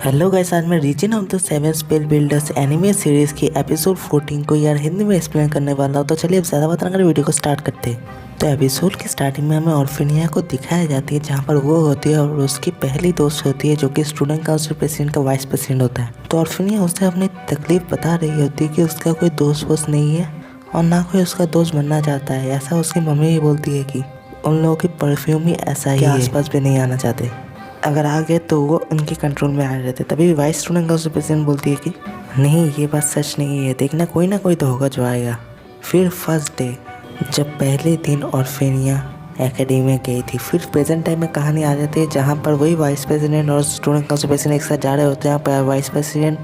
Hello guys, आज मैं reason of the seven spell builders anime series की episode 14 को यार हिंदी में एक्सप्लेन करने वाला हूँ। तो चलिए अब ज़्यादा बात ना कर वीडियो को स्टार्ट करते हैं। तो एपिसोड की स्टार्टिंग में हमें ऑर्फेनिया को दिखाया जाती है जहाँ पर वो होती है और उसकी पहली दोस्त होती है जो कि स्टूडेंट काउंसिल प्रेसिडेंट का वाइस प्रेसिडेंट होता है। तो ऑर्फेनिया उसे अपनी तकलीफ बता रही होती है कि उसका कोई दोस्त वोस्त नहीं है और ना कोई उसका दोस्त बनना चाहता है। ऐसा उसकी मम्मी ही बोलती है कि उन लोगों की परफ्यूम ही ऐसा ही आसपास भी नहीं आना चाहते, अगर आ गए तो वो उनके कंट्रोल में आ रहते। तभी वाइस स्टूडेंट काउंसिल प्रेसिडेंट बोलती है कि नहीं, ये बात सच नहीं है, देखना कोई ना कोई तो होगा जो आएगा। फिर फर्स्ट डे जब पहले दिन ऑर्फेनिया एकेडमी में गई थी, फिर प्रेजेंट टाइम में कहानी आ जाती है जहाँ पर वही वाइस प्रेसिडेंट और स्टूडेंट काउंसिल प्रेसिडेंट एक साथ जा रहे होते हैं। यहाँ पर वाइस प्रेसिडेंट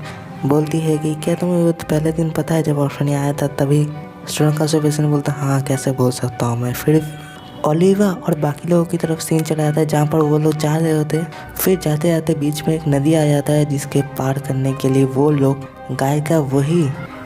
बोलती है कि क्या तुम्हें वो पहले दिन पता है जब ऑर्फेनिया आया था? तभी स्टूडेंट काउंसिल प्रेसिडेंट बोलता हाँ, कैसे बोल सकता हूँ मैं। फिर ओलिवा और बाकी लोगों की तरफ सीन चला जाता है जहाँ पर वो लोग जा रहे होते हैं। फिर जाते जाते बीच में एक नदी आ जाता है जिसके पार करने के लिए वो लोग गाय का वही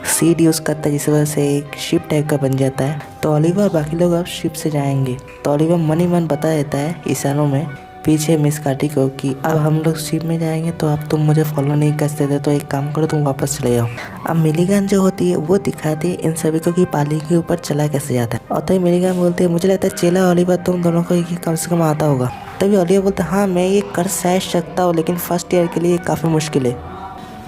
सीड यूज़ करता है, जिस वजह से एक शिप टाइप का बन जाता है। तो ओलिवा और बाकी लोग अब शिप से जाएंगे। तो ओलिवा मन ही मन बता देता है इशारों में पीछे मिस काटी को कि अब हम लोग शिप में जाएंगे तो अब तुम मुझे फॉलो नहीं कर सकते, तो एक काम करो तुम वापस चले जाओ। अब मिलीगन जो होती है वो दिखाती है इन सभी को कि पाली के ऊपर चला कैसे जाता है। और तभी मिलीगन बोलती है मुझे लगता है चेला ओलिवा तुम दोनों को ये कम से कम आता होगा। तभी ओलिवा बोलता है हाँ, मैं ये कर शायद सकता हूँ, लेकिन फर्स्ट ईयर के लिए काफ़ी मुश्किल है।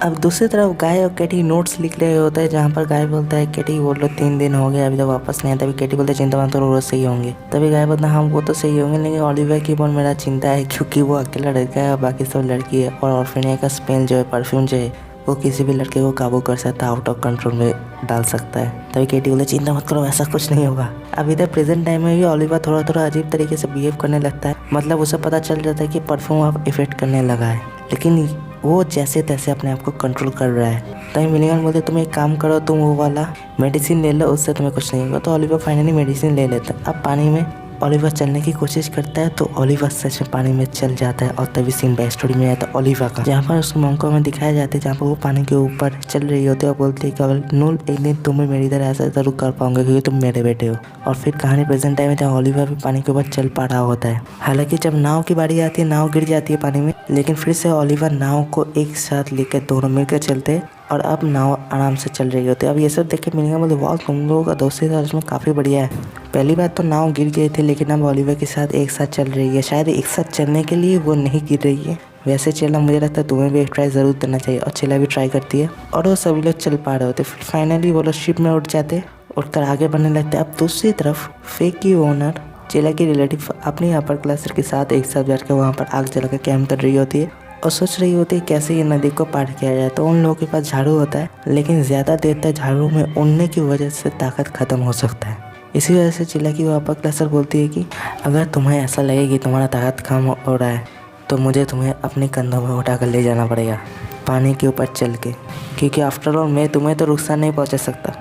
अब दूसरी तरफ गाय और केटी नोट्स लिख रहे होते हैं जहाँ पर गाय बोलता है केटी वो लोग 3 दिन हो गए अभी तक वापस नहीं आया। तभी केटी बोलते चिंता मत करो, रोज सही होंगे। तभी गाय बोलता हाँ वो तो सही होंगे, लेकिन ओलिवा की बहुत मेरा चिंता है क्योंकि वो अकेला लड़का है और बाकी सब लड़की है, और ऑर्फेनिया का स्मेल जो है, परफ्यूम जो है, वो किसी भी लड़के को काबू कर सकता है, आउट ऑफ कंट्रोल में डाल सकता है। तभी केटी बोले चिंता मत करो, ऐसा कुछ नहीं होगा। अभी तक प्रेजेंट टाइम में भी ओलिवा थोड़ा थोड़ा अजीब तरीके से बिहेव करने लगता है, मतलब उसे पता चल जाता है कि परफ्यूम अब इफेक्ट करने लगा है, लेकिन वो जैसे तैसे अपने आप को कंट्रोल कर रहा है। तभी मिलीगन बोलते तुम एक काम करो, तुम वो वाला मेडिसिन ले लो, उससे तुम्हें कुछ नहीं होगा। तो ओलिवा फाइनली मेडिसिन ले लेता है। अब पानी में ओलिवा चलने की कोशिश करता है तो ओलिवा सच में पानी में चल जाता है। और तभी सीन बैक स्टोरी में आता है ओलिवा का, जहाँ पर उसको मंको में दिखाया जाता है जहाँ पर वो पानी के ऊपर चल रही होती है और बोलती है कि अगर नूल एक दिन तुम्हें मेरी तरह ऐसा जरूर कर पाऊंगा क्योंकि तुम मेरे बेटे हो। और फिर कहानी प्रेजेंट टाइम में जहाँ ओलिवा भी पानी के ऊपर चल पा रहा होता है। हालांकि जब नाव की बारी आती है नाव गिर जाती है पानी में, लेकिन फिर से ओलिवा नाव को एक साथ लेकर दोनों मिलकर चलते हैं और अब नाव आराम से चल रही होती है। अब ये सब देख के मिलेगा बोले वाह, तुम लोगों का दोस्ती था उसमें काफ़ी बढ़िया है। पहली बार तो नाव गिर गई थी, लेकिन अब ओलिवा के साथ एक साथ चल रही है। शायद एक साथ चलने के लिए वो नहीं गिर रही है। वैसे चेला मुझे लगता है तुम्हें भी एक ट्राई ज़रूर देना चाहिए, और चेला भी ट्राई करती है और वो सभी लोग चल पा रहे होते। फिर फाइनली वो लोग शिप में उठ जाते, उठकर आगे बढ़ने लगते। अब दूसरी तरफ फेक की ओनर चेला की रिलेटिव अपनी अपर क्लासर के साथ एक साथ बैठ कर वहाँ पर आग जला कर कैम्प कर रही होती है और सोच रही होती है कैसे ये नदी को पार किया जाए। तो उन लोगों के पास झाड़ू होता है, लेकिन ज़्यादा देर तक झाड़ू में उड़ने की वजह से ताकत खत्म हो सकता है। इसी वजह से चिल्ला की वो अपर क्लासर बोलती है कि अगर तुम्हें ऐसा लगे कि तुम्हारा ताकत कम हो रहा है तो मुझे तुम्हें अपने कंधों में उठा कर ले जाना पड़ेगा पानी के ऊपर चल के, क्योंकि आफ्टर ऑल मैं तुम्हें तो नुकसान नहीं पहुँचा सकता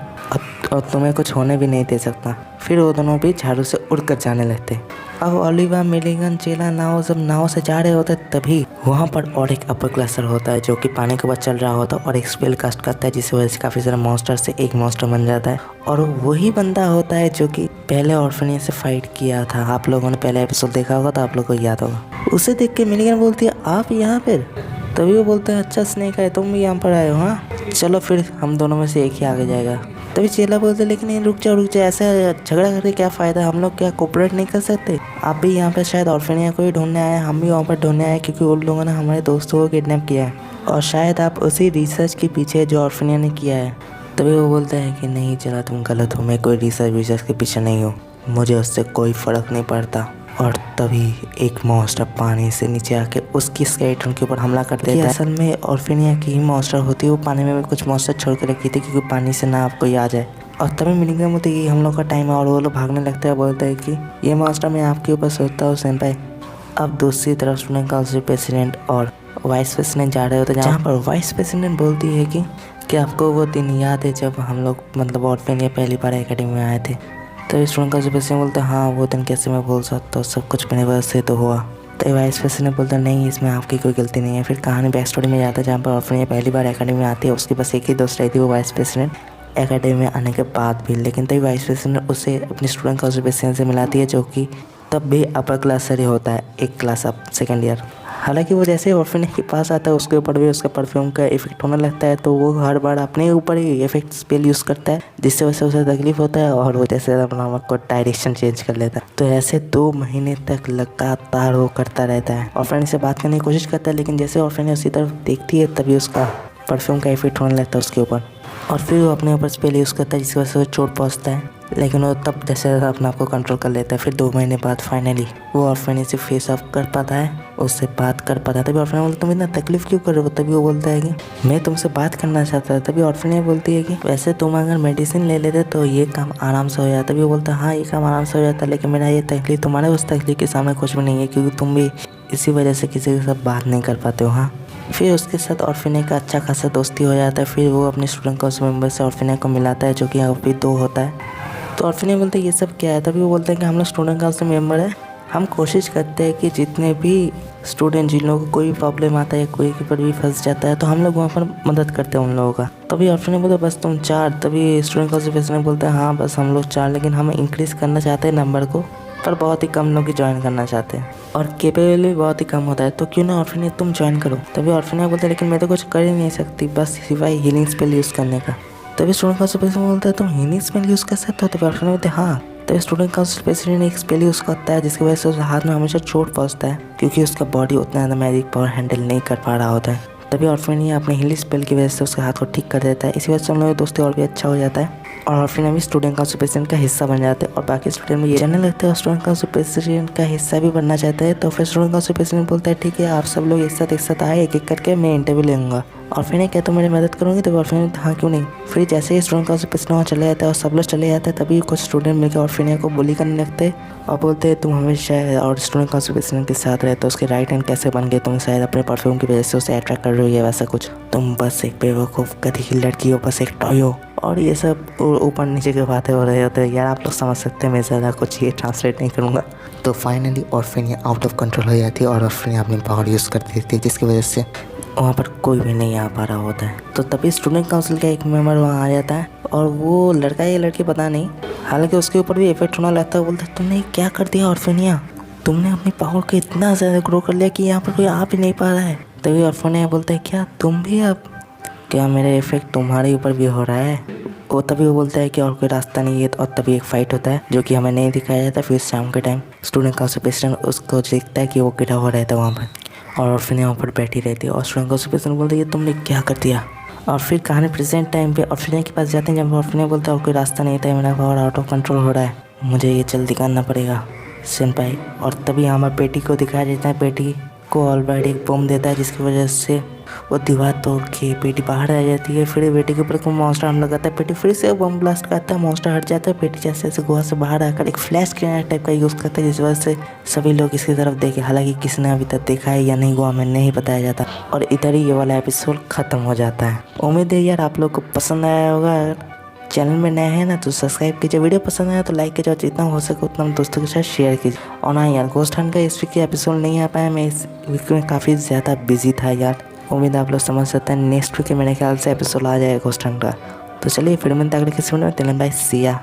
और तुम्हें कुछ होने भी नहीं दे सकता। फिर वो दोनों भी झाड़ू से उड़कर जाने लगते। अब ओलिवा, मिलीगन, चेला सब नाव से जा रहे होते, तभी वहाँ पर और एक अपर क्लासर होता है जो कि पानी के ऊपर चल रहा होता है और एक स्पेल कास्ट करता है, जिसकी वजह से काफ़ी सारे मॉन्स्टर से एक मॉन्स्टर बन जाता है। और वही बंदा होता है जो कि पहले ऑर्फेनिया से फाइट किया था। आप लोगों ने पहले एपिसोड देखा होगा तो आप लोगों को याद होगा। उसे देख के मिलीगन बोलती है आप यहाँ पर? तभी वो बोलते हैं अच्छा स्नेक है, तुम भी यहाँ पर आए हो? हाँ चलो फिर हम दोनों में से एक ही आगे जाएगा। तभी चेला बोलते लेकिन ये रुक जाओ, ऐसा झगड़ा करके क्या फ़ायदा, हम लोग क्या कोऑपरेट नहीं कर सकते? आप भी यहाँ पर शायद ऑर्फेनिया को ही ढूंढने आए हैं, हम भी वहाँ पर ढूंढने आए क्योंकि उन लोगों ने हमारे दोस्तों को किडनैप किया है और शायद आप उसी रिसर्च के पीछे जो ऑर्फेनिया ने किया है। तभी वो बोलता है कि नहीं चला, तुम गलत हो, मैं कोई रिसर्च के पीछे नहीं हूँ, मुझे उससे कोई फ़र्क नहीं पड़ता। और तभी एक मॉन्स्टर पानी से नीचे आके उसकी स्केलेटन के ऊपर हमला कर देता है। असल में ऑर्फेनिया की ही मॉन्स्टर होती है, वो पानी में भी कुछ मॉन्स्टर छोड़ के रखी थी क्योंकि पानी से ना आपको आ जाए। और तभी मिलीगन बोलते कि हम लोग का टाइम है और वो लोग भागने लगते हैं। बोलता है कि ये मॉन्स्टर मैं आपके ऊपर सोचता हूँ सेंपाई। अब दूसरी तरफ स्टूडेंट काउंसिल प्रेसिडेंट और वाइस प्रेसिडेंट जा रहे होते हैं, जहाँ पर वाइस प्रेसिडेंट बोलती है कि आपको वो दिन याद है जब हम लोग मतलब ऑर्फेनिया पहली बार एकेडमी में आए थे? तो स्टूडेंट काउंसिल प्रेसिडेंट बोलते हाँ वो दिन कैसे मैं भूल सकता हूँ, सब कुछ मेरे वजह से तो हुआ। तो वाइस प्रेसिडेंट बोलता नहीं इसमें आपकी कोई गलती नहीं है। फिर कहानी बैक स्टोरी में जाता है जहाँ पर ऑर्फेनिया पहली बार एकेडमी में आती है, उसके पास एक ही दोस्त रहती है वो वाइस प्रेसिडेंट एकेडमी में आने के बाद भी। लेकिन तभी वाइस प्रेसिडेंट उसे अपनी स्टूडेंट काउंसिल प्रेसिडेंट से मिलाती है जो कि तब भी अपर क्लास से ही होता है, एक क्लास अप, सेकेंड ईयर। हालांकि वो जैसे ही ऑर्फेनेज के पास आता है उसके ऊपर भी उसका परफ्यूम का इफेक्ट होने लगता है, तो वो हर बार अपने ऊपर ही इफेक्ट स्पेल यूज़ करता है, जिससे वजह से उसे तकलीफ होता है और वो जैसे अपना को डायरेक्शन चेंज कर लेता है। तो ऐसे 2 महीने तक लगातार वो करता रहता है। ऑर्फेनेज से बात करने की कोशिश करता है, लेकिन जैसे ऑर्फेनेज उसी तरफ देखती है तभी उसका परफ्यूम का इफेक्ट होने लगता है उसके ऊपर, और फिर वो अपने ऊपर स्पेल यूज़ करता है, जिसकी वजह से वो चोट पहुँचता है। लेकिन वो तब जैसे अपने आप को कंट्रोल कर लेता है। फिर 2 महीने बाद फाइनली वो ऑर्फेनेज से फेस ऑफ कर पाता है, उससे बात कर पाता है। तभी ऑर्फेनेज बोलता है तुम इतना तकलीफ क्यों कर रहे हो? तभी वो बोलता है कि मैं तुमसे बात करना चाहता था। तभी ऑर्फेनेज बोलती है कि वैसे तुम अगर मेडिसिन ले लेते तो ये काम आराम से हो जाता। तभी वो बोलता है हाँ ये काम आराम से हो जाता, लेकिन मेरा ये तकलीफ तुम्हारे उस तकलीफ के सामने कुछ भी नहीं है, क्योंकि तुम भी इसी वजह से किसी के साथ बात नहीं कर पाते हो। हाँ, फिर उसके साथ ऑर्फेनेज का अच्छा खासा दोस्ती हो जाता है। फिर वो अपने स्टूडेंट काउंसिल मेंबर से ऑर्फेनेज को मिलाता है, जो कि यहाँ पे 2 होता है। तो ऑर्फेनेज बोलते हैं ये सब क्या है? तभी वो बोलते हैं कि हम लोग स्टूडेंट काउंसिल मेंबर है, हम कोशिश करते हैं कि जितने भी स्टूडेंट जिन लोगों को कोई प्रॉब्लम आता है या कोई के ऊपर भी फंस जाता है तो हम लोग वहाँ पर मदद करते हैं उन लोगों का। तभी ऑर्फेनेज बोलते बस तुम 4? तभी स्टूडेंट काउंसिल प्रेसिडेंट बोलते हैं हाँ बस हम लोग 4, लेकिन हम इंक्रीज़ करना चाहते हैं नंबर को, पर बहुत ही कम लोग ही ज्वाइन करना चाहते हैं और केपेबल भी बहुत ही कम होता है, तो क्यों ना ऑर्फेनेज तुम ज्वाइन करो। तभी ऑर्फेनेज बोलते हैं लेकिन मैं तो कुछ कर ही नहीं सकती बस सिवाय हीलिंग स्पेल यूज़ करने का। तभी स्टूडेंट काउंसिल प्रेसिडेंट बोलता है तुम हीलिंग स्पेल यूज़ कर सकते हो? तभी ऑर्फेनेज बोलते हैं हाँ। तभी स्टूडेंट काउंसिल प्रेसिडेंट एक स्पेल यूज़ करता है, जिसकी वजह से उसके हाथ में हमेशा चोट पहुँचता है, क्योंकि उसका बॉडी उतना ज़्यादा मैजिक पावर हैंडल नहीं कर पा रहा होता है। तभी ऑर्फेनेज अपने हीलिंग स्पेल की वजह से उसके हाथ को ठीक कर देता है। इसी वजह से हम लोग दोस्ती और भी अच्छा हो जाता है और ऑर्फेनेज भी स्टूडेंट काउंसिल प्रेसिडेंट का हिस्सा बन जाते हैं और बाकी स्टूडेंट भी ये जानने लगते हैं और स्टूडेंट काउंसिल प्रेसिडेंट का हिस्सा भी बनना चाहते हैं। तो फिर स्टूडेंट काउंसिल प्रेसिडेंट बोलता है ठीक है आप सब लोग एक साथ आए, एक एक करके मैं इंटरव्यू लूँगा। ऑर्फेनेज क्या तुम मेरी मदद करोगे? तो ऑर्फेनेज हाँ क्यों नहीं। फिर जैसे ही स्टूडेंट काउंसिल प्रेसिडेंट वहाँ चले जाता है और सब लोग चले जाते हैं, तभी कुछ स्टूडेंट मिलकर ऑर्फेनेज को बुली करने लगते हैं और बोलते हैं तुम हमेशा और स्टूडेंट काउंसिल प्रेसिडेंट के साथ रहते हो, उसके राइट हैंड कैसे बन गए? तुम शायद अपने परफ्यूम की वजह से उसे अट्रैक्ट कर रही है, वैसा कुछ। तुम बस एक बेवकूफ़ गधी की लड़की हो, बस एक टॉय हो। और ये सब ऊपर नीचे की बातें हो रहे होते हैं यार, आप लोग समझ सकते हैं, मैं ज़्यादा कुछ ये ट्रांसलेट नहीं करूँगा। तो finally orphanage out of control हो जाती है और ऑर्फेनेज अपनी पावर यूज़ कर देती है, जिसकी वजह से वहाँ पर कोई भी नहीं आ पा रहा होता है। तो तभी स्टूडेंट काउंसिल का एक मेंबर वहाँ आ जाता है और वो लड़का या लड़की पता नहीं, हालांकि उसके ऊपर भी इफेक्ट होने लगता है। बोलता है तुमने क्या कर दिया ऑर्फेनिया, तुमने अपनी पावर को इतना ज़्यादा ग्रो कर लिया कि यहाँ पर कोई आ भी नहीं पा रहा है। तभी ऑर्फेनिया बोलता है क्या तुम भी अब, क्या मेरा इफेक्ट तुम्हारे ऊपर भी हो रहा है? वो तभी वो बोलता है कि और कोई रास्ता नहीं है। और तभी एक फाइट होता है जो कि हमें नहीं दिखाया जाता। फिर शाम के टाइम स्टूडेंट काउंसिल प्रेसिडेंट उसको देखता है कि वो गिरा हुआ रहता है वहाँ पर और ऑर्फेनिया वहाँ पर बैठी रहती है और स्टूडेंट काउंसिल प्रेसिडेंट बोलता है ये तुमने क्या कर दिया। और फिर कहानी प्रेजेंट टाइम पे ऑर्फेनिया के पास जाते हैं, जब ऑर्फेनिया बोलता है और कोई रास्ता नहीं था, मेरा पावर आउट ऑफ कंट्रोल हो रहा है, मुझे ये जल्दी करना पड़ेगा सेनपाई। और तभी यहाँ पर बेटी को दिखाया जाता है, बेटी को ऑलरेडी एक बम देता है जिसकी वजह से वो दीवार तोड़ के बेटी बाहर आ जाती है। फिर बेटी के ऊपर को मॉन्स्टर हमला करता है, बेटी फिर से बम ब्लास्ट करता है, मॉन्स्टर हट जाता है। बेटी जैसे जैसे गुहा से बाहर आकर एक फ्लैश ग्रेनेड टाइप का यूज़ करता है, जिस वजह से सभी लोग इसकी तरफ देखे। हालांकि किसी ने अभी तक देखा है या नहीं गुहा में नहीं बताया जाता। और इधर ही ये वाला एपिसोड ख़त्म हो जाता है। उम्मीद है यार आप लोग को पसंद आया होगा। चैनल में नए हैं ना तो सब्सक्राइब कीजिए, वीडियो पसंद आया तो लाइक कीजिए और जितना हो सके उतना दोस्तों के साथ शेयर कीजिए। और हाँ यार, घोस्ट हंट का इस वीक के एपिसोड नहीं आ पाया, मैं इस वीक में काफ़ी ज़्यादा बिजी था यार। उम्मीद आप लोग समझ सकते हैं नेक्स्ट वीक मेरे ख्याल से एपिसोड आ जाएगा घोस्ट हंट का। तो चलिए फिर मिलते हैं अगले किसी वीडियो में। बाय, सिया।